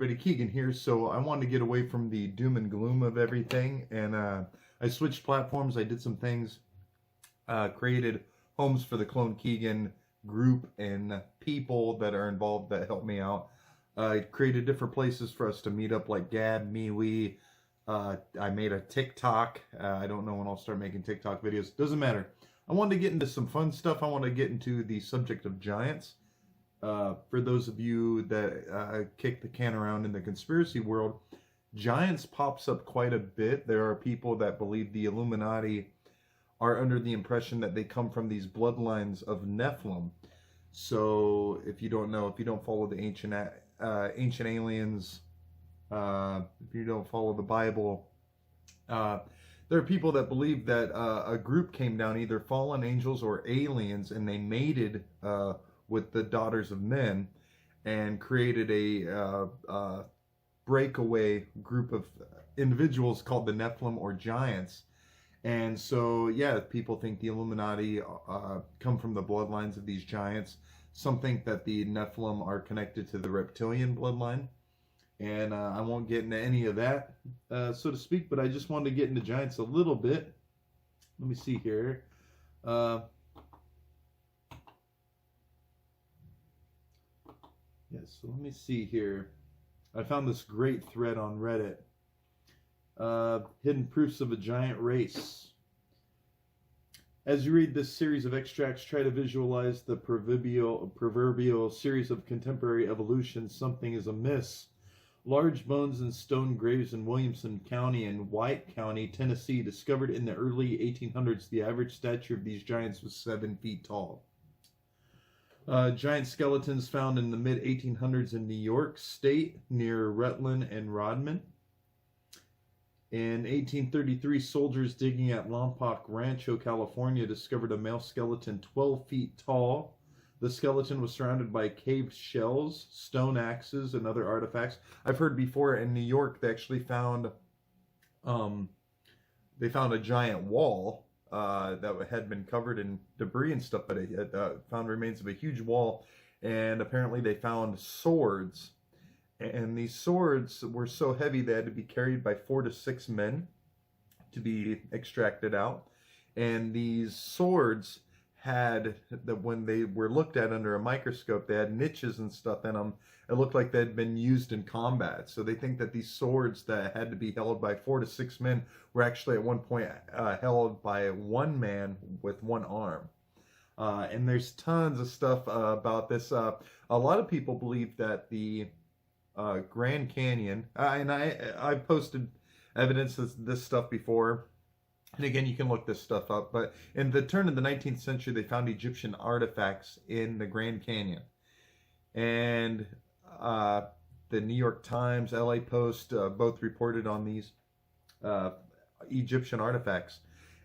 everybody, Keegan here. So I wanted to get away from the doom and gloom of everything, and I switched platforms. I did some things, created homes for the Clone Keegan group and people that are involved that help me out. I created different places for us to meet up, like Gab, MeWe. I made a TikTok. I don't know when I'll start making TikTok videos. Doesn't matter. I wanted to get into some fun stuff. I want to get into the subject of giants. For those of you that kick the can around in the conspiracy world, giants pops up quite a bit. There are people that believe the Illuminati are under the impression that they come from these bloodlines of Nephilim. So if you don't know, if you don't follow the ancient aliens, if you don't follow the Bible, there are people that believe that a group came down, either fallen angels or aliens, and they mated with the daughters of men and created a breakaway group of individuals called the Nephilim or giants. And so, yeah, people think the Illuminati come from the bloodlines of these giants. Some think that the Nephilim are connected to the reptilian bloodline. And I won't get into any of that, so to speak, but I just wanted to get into giants a little bit. Let me see here. Yes, so let me see here. I found this great thread on Reddit. Hidden proofs of a giant race. As you read this series of extracts, try to visualize the proverbial series of contemporary evolution. Something is amiss. Large bones and stone graves in Williamson County and White County, Tennessee, discovered in the early 1800s. The average stature of these giants was 7 feet tall. Giant skeletons found in the mid-1800s in New York State near Rutland and Rodman. In 1833, soldiers digging at Lompoc Rancho, California, discovered a male skeleton 12 feet tall. The skeleton was surrounded by caved shells, stone axes, and other artifacts. I've heard before in New York they actually found a giant wall that had been covered in debris and stuff, but it had found remains of a huge wall, and apparently they found swords. And these swords were so heavy they had to be carried by 4 to 6 men to be extracted out. And these swords had, when they were looked at under a microscope, they had niches and stuff in them. It looked like they had been used in combat. So they think that these swords that had to be held by 4 to 6 men were actually at one point held by one man with one arm. And there's tons of stuff about this. A lot of people believe that the Grand Canyon, and I've posted evidence of this stuff before, and again you can look this stuff up, but in the turn of the 19th century they found Egyptian artifacts in the Grand Canyon, and the New York Times, LA Post both reported on these Egyptian artifacts.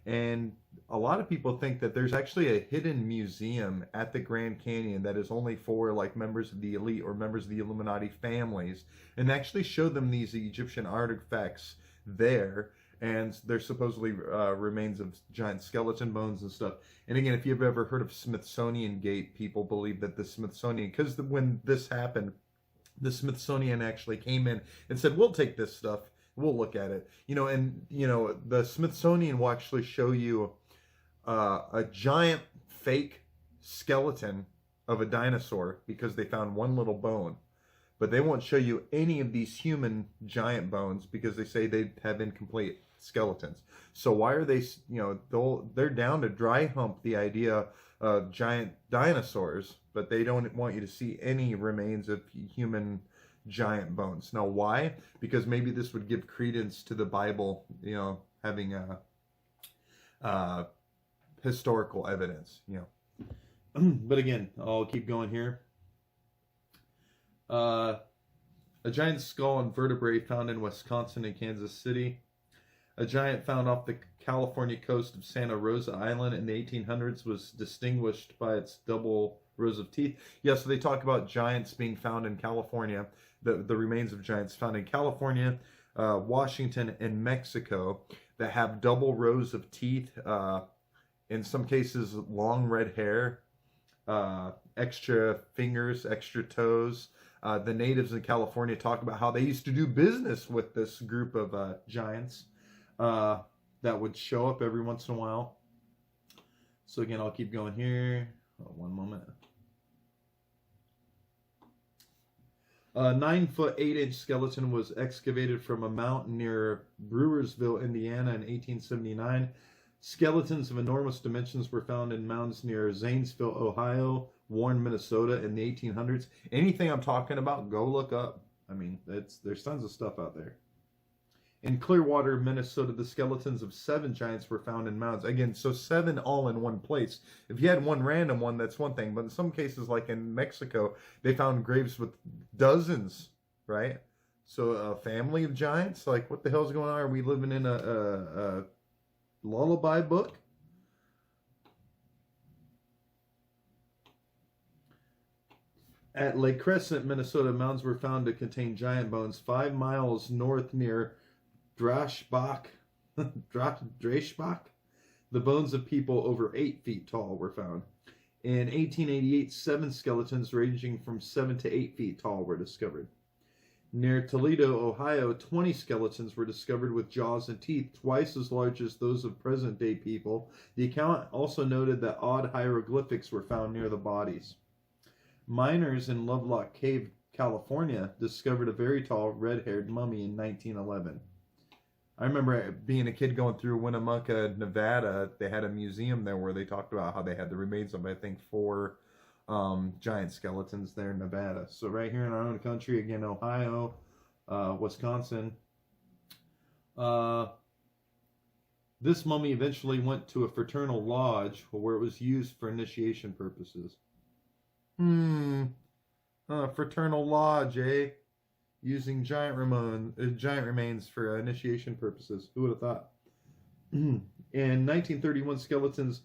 And a lot of people think that there's actually a hidden museum at the Grand Canyon that is only for like members of the elite or members of the Illuminati families, and actually show them these Egyptian artifacts there. And there's supposedly remains of giant skeleton bones and stuff. And again, if you've ever heard of Smithsonian Gate, people believe that the Smithsonian, because when this happened, the Smithsonian actually came in and said, we'll take this stuff, we'll look at it. And the Smithsonian will actually show you a giant fake skeleton of a dinosaur because they found one little bone. But they won't show you any of these human giant bones because they say they have incomplete skeletons. So why are they, they're down to dry hump the idea of giant dinosaurs, but they don't want you to see any remains of human giant bones. Now, why? Because maybe this would give credence to the Bible, having historical evidence, But again, I'll keep going here. A giant skull and vertebrae found in Wisconsin and Kansas City. A giant found off the California coast of Santa Rosa Island in the 1800s was distinguished by its double rows of teeth. Yeah, so they talk about giants being found in California, the remains of giants found in California, Washington, and Mexico that have double rows of teeth, in some cases long red hair, extra fingers, extra toes. The natives in California talk about how they used to do business with this group of giants that would show up every once in a while. So again, I'll keep going here. Oh, one moment. 9-foot 8-inch skeleton was excavated from a mountain near Brewersville, Indiana in 1879. Skeletons of enormous dimensions were found in mounds near Zanesville, Ohio, Warren, Minnesota in the 1800s. Anything I'm talking about, go look up. I mean, there's tons of stuff out there. In Clearwater, Minnesota, the skeletons of 7 giants were found in mounds. Again, so 7 all in one place. If you had one random one, that's one thing. But in some cases, like in Mexico, they found graves with dozens, right? So a family of giants? Like, what the hell's going on? Are we living in a lullaby book? At Lake Crescent, Minnesota, mounds were found to contain giant bones 5 miles north near Drashbach. The bones of people over 8 feet tall were found. In 1888, 7 skeletons ranging from 7 to 8 feet tall were discovered. Near Toledo, Ohio, 20 skeletons were discovered with jaws and teeth twice as large as those of present-day people. The account also noted that odd hieroglyphics were found near the bodies. Miners in Lovelock Cave, California, discovered a very tall, red-haired mummy in 1911. I remember being a kid going through Winnemucca, Nevada. They had a museum there where they talked about how they had the remains of, I think, 4 giant skeletons there in Nevada. So right here in our own country, again, Ohio, Wisconsin. This mummy eventually went to a fraternal lodge where it was used for initiation purposes. Fraternal lodge, eh? Using giant remains for initiation purposes. Who would have thought? In 1931, skeletons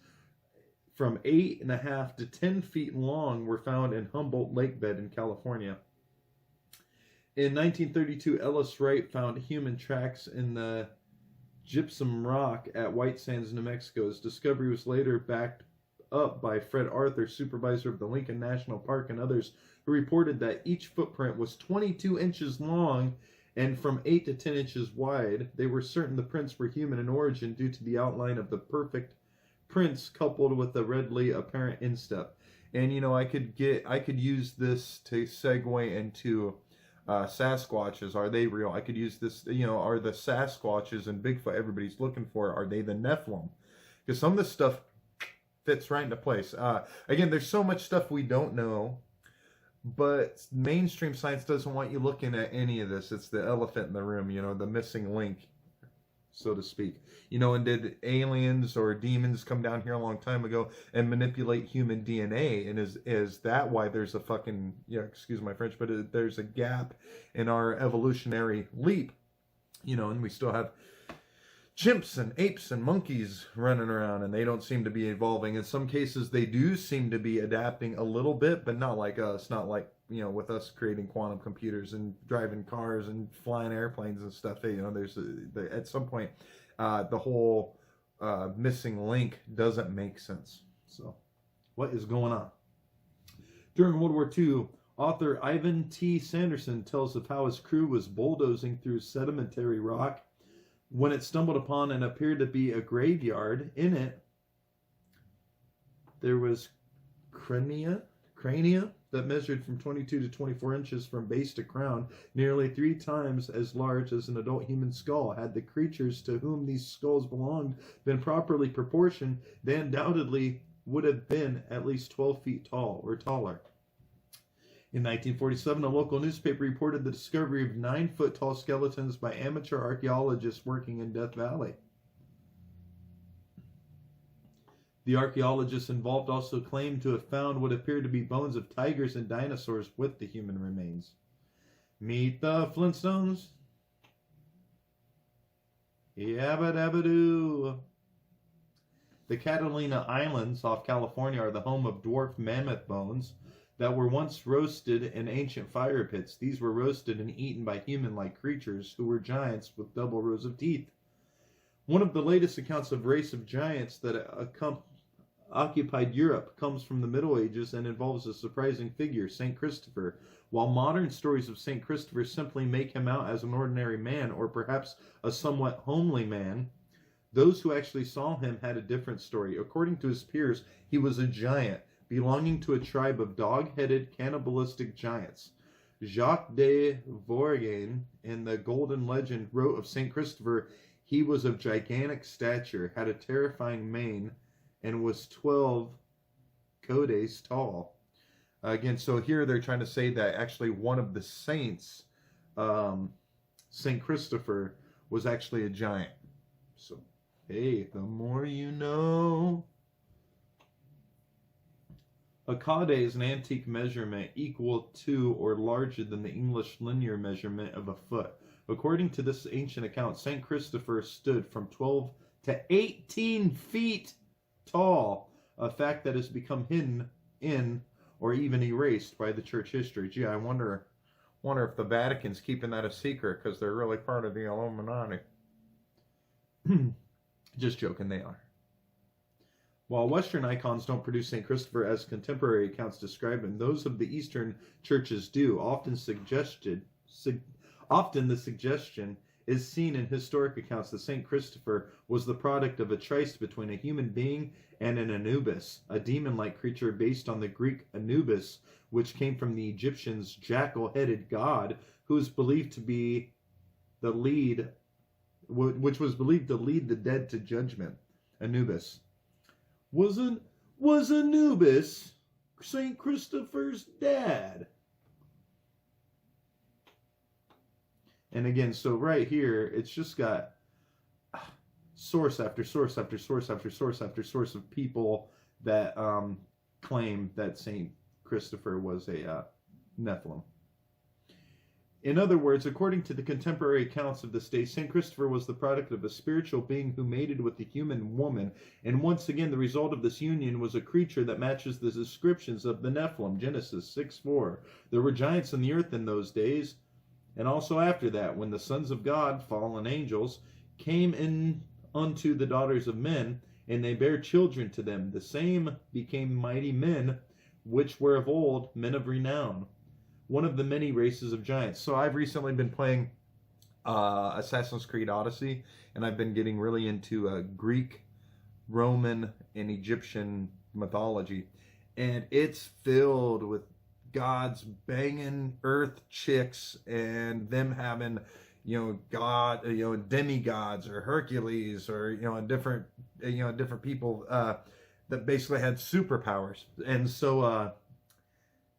from 8.5 to 10 feet long were found in Humboldt Lake bed in California. In 1932, Ellis Wright found human tracks in the gypsum rock at White Sands, New Mexico. His discovery was later backed up by Fred Arthur, supervisor of the Lincoln National Park, and others, who reported that each footprint was 22 inches long and from 8 to 10 inches wide. They were certain the prints were human in origin due to the outline of the perfect prints coupled with a readily apparent instep. And you know, I could use this to segue into Sasquatches. Are they real? I could use this, you know, are the Sasquatches and Bigfoot everybody's looking for, are they the Nephilim? Because some of this stuff fits right into place. Again, there's so much stuff we don't know, but mainstream science doesn't want you looking at any of this. It's the elephant in the room, you know, the missing link, so to speak. You know, and did aliens or demons come down here a long time ago and manipulate human DNA? And is that why there's a fucking, yeah, excuse my French, but there's a gap in our evolutionary leap? You know, and we still have chimps and apes and monkeys running around, and they don't seem to be evolving. In some cases, they do seem to be adapting a little bit, but not like us. Not like, you know, with us creating quantum computers and driving cars and flying airplanes and stuff. You know, there's at some point, the whole missing link doesn't make sense. So, what is going on? During World War II, author Ivan T. Sanderson tells of how his crew was bulldozing through sedimentary rock when it stumbled upon and appeared to be a graveyard. In it, there was crania that measured from 22 to 24 inches from base to crown, nearly 3 times as large as an adult human skull. Had the creatures to whom these skulls belonged been properly proportioned, they undoubtedly would have been at least 12 feet tall or taller. In 1947, a local newspaper reported the discovery of 9-foot-tall skeletons by amateur archaeologists working in Death Valley. The archaeologists involved also claimed to have found what appeared to be bones of tigers and dinosaurs with the human remains. Meet the Flintstones. Yabba dabba doo. The Catalina Islands off California are the home of dwarf mammoth bones that were once roasted in ancient fire pits. These were roasted and eaten by human-like creatures who were giants with double rows of teeth. One of the latest accounts of race of giants that occupied Europe, comes from the Middle Ages and involves a surprising figure, St. Christopher. While modern stories of St. Christopher simply make him out as an ordinary man, or perhaps a somewhat homely man, those who actually saw him had a different story. According to his peers, he was a giant, belonging to a tribe of dog-headed, cannibalistic giants. Jacques de Voragine, in the Golden Legend, wrote of St. Christopher, he was of gigantic stature, had a terrifying mane, and was 12 codes tall. Again, so here they're trying to say that actually one of the saints, St. Christopher, was actually a giant. So, hey, the more you know. A cade is an antique measurement equal to or larger than the English linear measurement of a foot. According to this ancient account, St. Christopher stood from 12 to 18 feet tall, a fact that has become hidden in or even erased by the church history. Gee, I wonder if the Vatican's keeping that a secret because they're really part of the Illuminati. Just joking, they are. While Western icons don't produce St. Christopher as contemporary accounts describe him, those of the Eastern churches do. Often the suggestion is seen in historic accounts that St. Christopher was the product of a tryst between a human being and an Anubis, a demon-like creature based on the Greek Anubis, which came from the Egyptians' jackal-headed god, who is believed to be which was believed to lead the dead to judgment. Anubis. Was Anubis St. Christopher's dad? And again, so right here, it's just got source after source after source after source after source of people that claim that St. Christopher was a Nephilim. In other words, according to the contemporary accounts of this day, St. Christopher was the product of a spiritual being who mated with a human woman, and once again the result of this union was a creature that matches the descriptions of the Nephilim, Genesis 6:4. There were giants in the earth in those days, and also after that, when the sons of God, fallen angels, came in unto the daughters of men, and they bare children to them, the same became mighty men, which were of old men of renown. One of the many races of giants. So I've recently been playing Assassin's Creed Odyssey, and I've been getting really into Greek, Roman, and Egyptian mythology, and it's filled with gods banging earth chicks and them having, demigods or Hercules or different people that basically had superpowers, and so.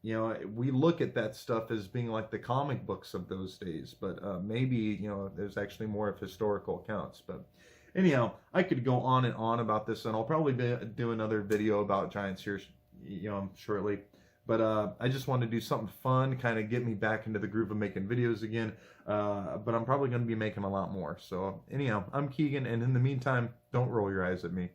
We look at that stuff as being like the comic books of those days, but maybe, there's actually more of historical accounts. But anyhow, I could go on and on about this, and I'll probably do another video about giants here, shortly. But I just wanted to do something fun, kind of get me back into the groove of making videos again. But I'm probably going to be making a lot more. So anyhow, I'm Keegan, and in the meantime, don't roll your eyes at me.